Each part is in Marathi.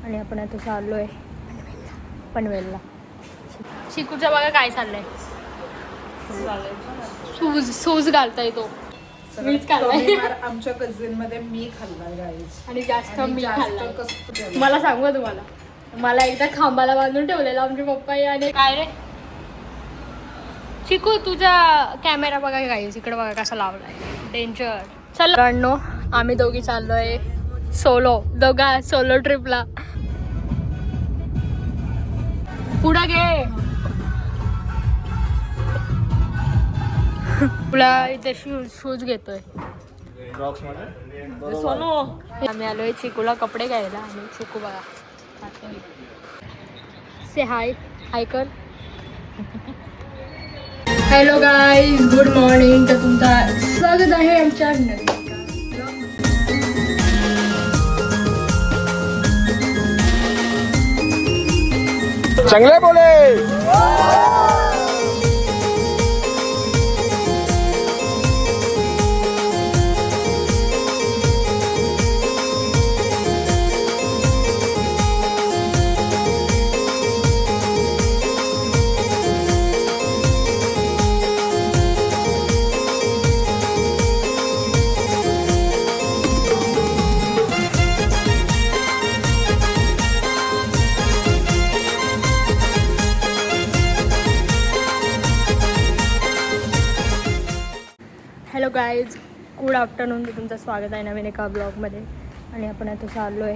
आणि आपण आता चाललो आहे पनवेलला. चिकूच्या बघा काय चाललंय, सूज घालताय तो. मीच खाल्लाय आमच्या कझिन मध्ये मी खाल्लाय गाईज आणि जास्त मी खाल्लाय. मला सांगू तुम्हाला, मला एकदा खांबाला बांधून ठेवलेला आमचे पप्पा. आणि काय रे चिकू, तुझा कॅमेरा बघा गाईज, इकडे बघा कसा लावलाय, डेंजर. चल आम्ही दोघी चाललोय सोलो ट्रिपला. पुढं घे तुला इथे शूज घेतोय. आम्ही आलोय चिकूला कपडे घ्यायला आणि चिकू बघा से हाय कर. Hello guys, good morning. तर तुमचं स्वागत आहे आमच्या चांगले बोले. Hello guys, good afternoon. तुमचं स्वागत आहे नवीन एका ब्लॉगमध्ये. आणि आपण आता चाललो आहे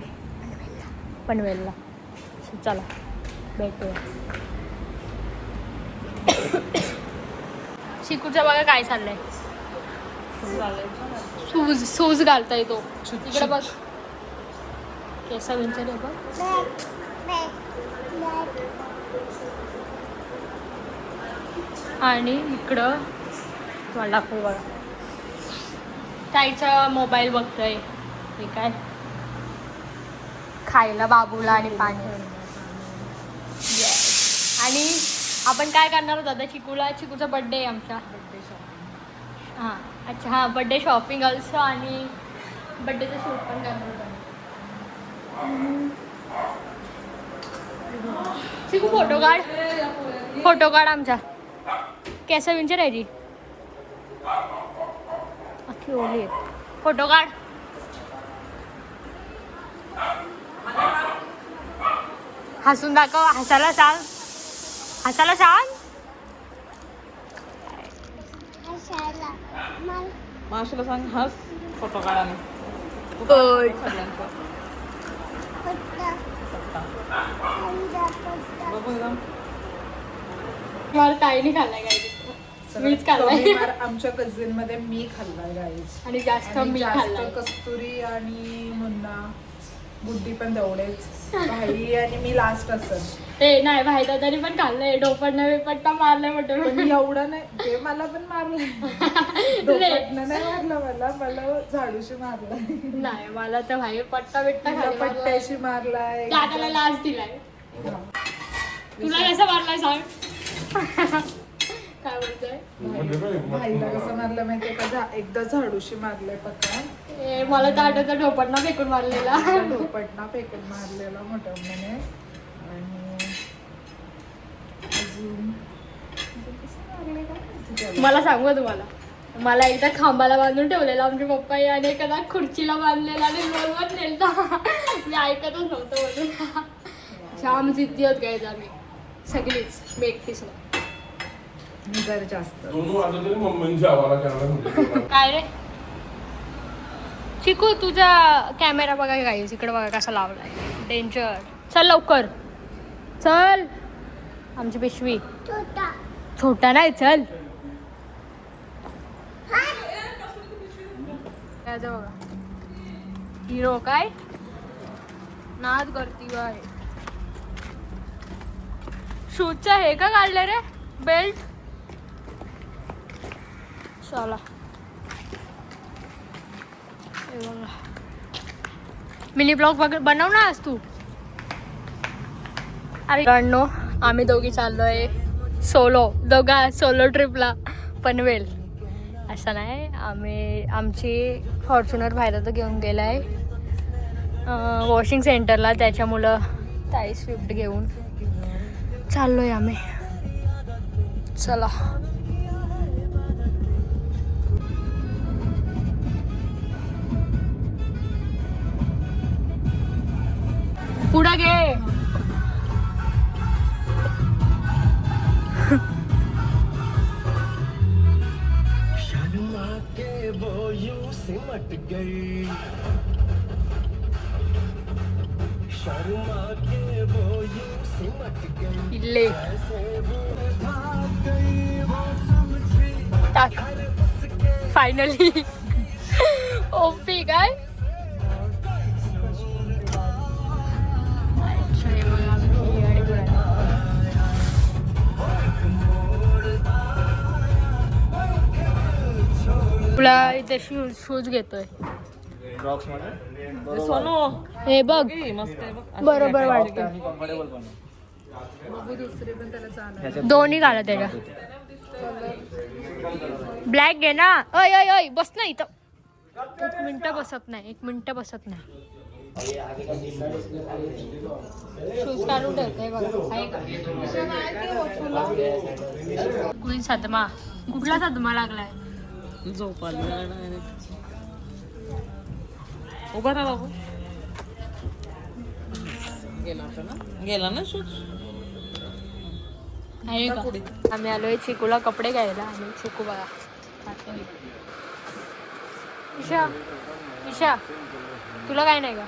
पनवेलला. चला भेटूया. चिकूच्या बघा काय चाललंय, सूज घालताय तो. इकडे बघ केसा विंचर बघ. आणि इकडं तुम्हाला दाखवू बघा, ताईचा मोबाईल बघतोय. हे काय खायला बाबूला आणि पाणी. आणि आपण काय करणार होतो आता, चिकूचा बड्डे आहे आमचा. हां अच्छा, हां बड्डे शॉपिंग ऑल्सो आणि बड्डेचं शूट पण करणार होतो. चिकू फोटो काढ आमचा. केसा विंचर आहे जी अख्खी ओली आहेत. फोटो काढ. हसून दाखव, हसायला सांग. माशाला सांग हस, फोटो काढा. मला ताईने खाल्लाय गाईज, मीच खाल्लाय. आमच्या कझिन मध्ये मी खाल्लाय गाईज आणि जास्त मी खाल्लाय. कस्तुरी आणि मुन्ना, बुद्धी पण तेवढेच. भाई आणि मी लास्ट असत. ते नाही भाई दादानी पण खाल्लंय. डोपटनं बिपट्टा मारलंय म्हटलं. पण एवढं नाही, ते मला पण मारलंय. डोपटनं नाही मारलं मला झाडूशी मारलाय. नाही मला तर भाई पट्टा बिट्टा पट्ट्याशी मारलाय. दादाला लाच दिलाय. तुला कसं मारलाय सांग. काय बोलतोय, भाईला कसं मारलं माहितीये का, एकदा झाडूशी मारलंय पक्का. मला तर आठवतं ढोपटना फेकून मारलेला. ढोपटना फेकून मारलेला मोठ्या म्हणे. आणि अजून मला सांगू तुम्हाला, मला एकदा खांबाला बांधून ठेवलेला आमचे पप्पा. आणि एखादा खुर्चीला बांधलेला आणि रोलवर नेलता. मी ऐकतच नव्हतं म्हणून. जाम जिद्दी होत गायज आम्ही सगळीच. मी एकटीच नाही. जर जास्त काय रे चिकू, तुझा कॅमेरा बघा गाईज, इकडे बघा कसा लावलाय, डेंजर. चल लवकर चल. आमची पिशवी छोटा नाही, चल. बघा हिरो काय नाद करती बाय. शूजचं हे का काढलं रे, बेल्ट. चला मिनी ब्लॉग बनव ना आज तू. अरे आम्ही दोघी चाललोय सोलो ट्रिपला पनवेल. असं नाही, आमची फॉर्च्युनर बाहेर तर घेऊन गेलाय. वॉशिंग सेंटरला, त्याच्यामुळं ताई स्विफ्ट घेऊन चाललोय आम्ही. चला. पुढं घे. इल्ले टाक. फायनली ओपी काय. तुला इथे शूज घेतोय. हे बघ बरोबर वाटतं. दोन्ही घाला त्याच्या. ब्लॅक घे ना. अय अय अय बस ना इथं. एक मिनिट बसत नाही. शूज काढून ठेवतोय बघा. कुणी सदमा. कुठला सदमा लागलाय. झोप आली. उभा राहा बाबू. गेला ना शूज. आम्ही आलोय चिकूला कपडे घ्यायला. आणि चिकू बघा ईशा ईशा तुला काय नाही का.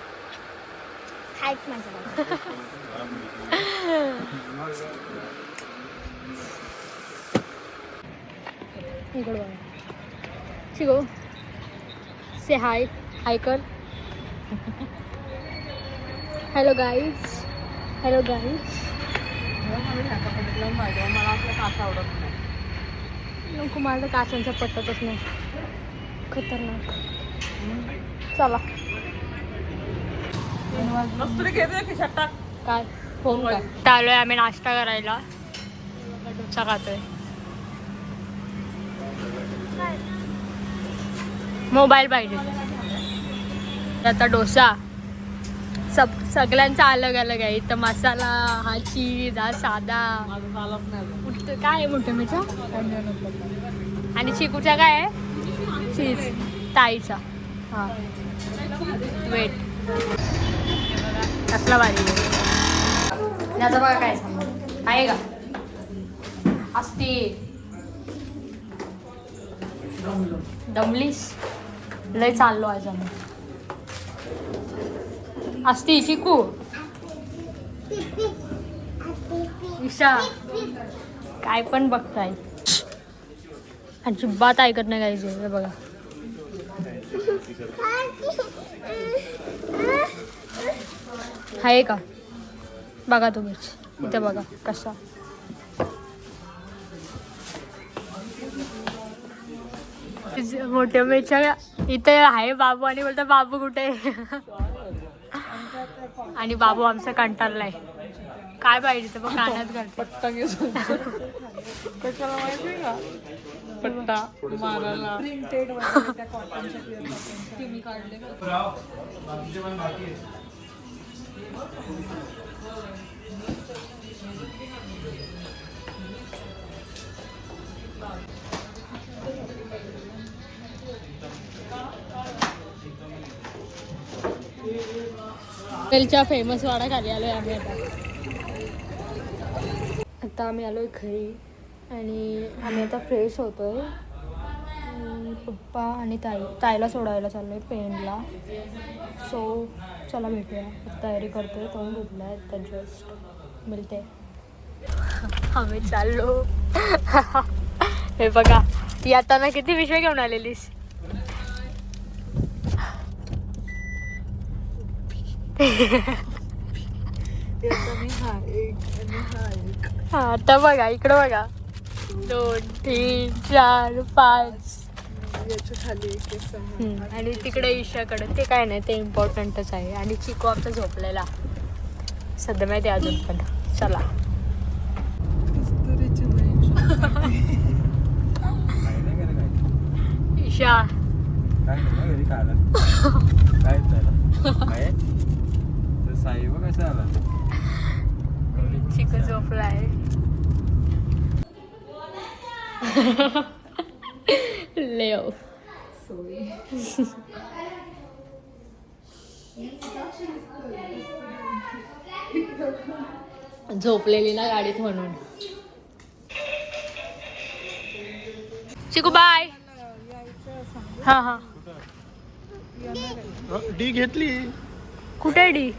इकडे बघा. चिकू से हाय. हाय कर. Hello guys. मला आपला काच आवडत नाही. नको मला काचांचा पटतच नाही. खतरनाक. चला काय फोन काय. चालूय आम्ही नाश्ता करायला. डोसा खातोय. मोबाईल पाहिजे आता. डोसा सगळ्यांचा अलग अलग आहे. इथं मसाला, हा चीज, हा साधा. काय आहे मोठं मिरच्या. आणि चिकूचा काय आहे. चीज. ताईचा हा वेट. कसला भारी याचा बघा. काय सांग आहे का असती. दमलीस लय. चाललो आज आम्ही. असती चिकू. ईशा काय पण बघताय. अजिबात ऐकत नाही गायचे. बघा आहे का. बघा तुम्हीच इथे बघा कसा. मोठ्या मेच्या इथे आहे बाबू. आणि बोलता बाबू कुठे. आणि बाबू आमचा कंटाळलाय. काय पाहिजे तर मग कानात घालते. पट्टा घेऊन कशाला माहिती का. पट्टा मारायला. प्रिंटेड काढले. तेलच्या फेमस वाडा खाली आलोय आम्ही आता आम्ही आलोय घरी. आणि आम्ही आता फ्रेश होतोय. पप्पा आणि ताईला सोडायला चाललोय पेनला. सो चला भेटूया. तयारी करतोय. तोंड धुतलाय तर जस्ट मिळते. आम्ही चाललो. हे बघा येताना किती विषय घेऊन आलेलीस. आता बघा इकडं बघा. 2 3 4 5 आणि तिकडे ईशाकडे. ते काय नाही ते इम्पॉर्टंटच आहे. आणि चिकू आमचा झोपलेला सध्या माहिती अजून पण. चला ईशा साई बघ कसं आला. चिकू झोपलाय. लेव झोपलेली ना गाडीत म्हणून. चिकू बाय. हा हा. डी घेतली. कुठे डी?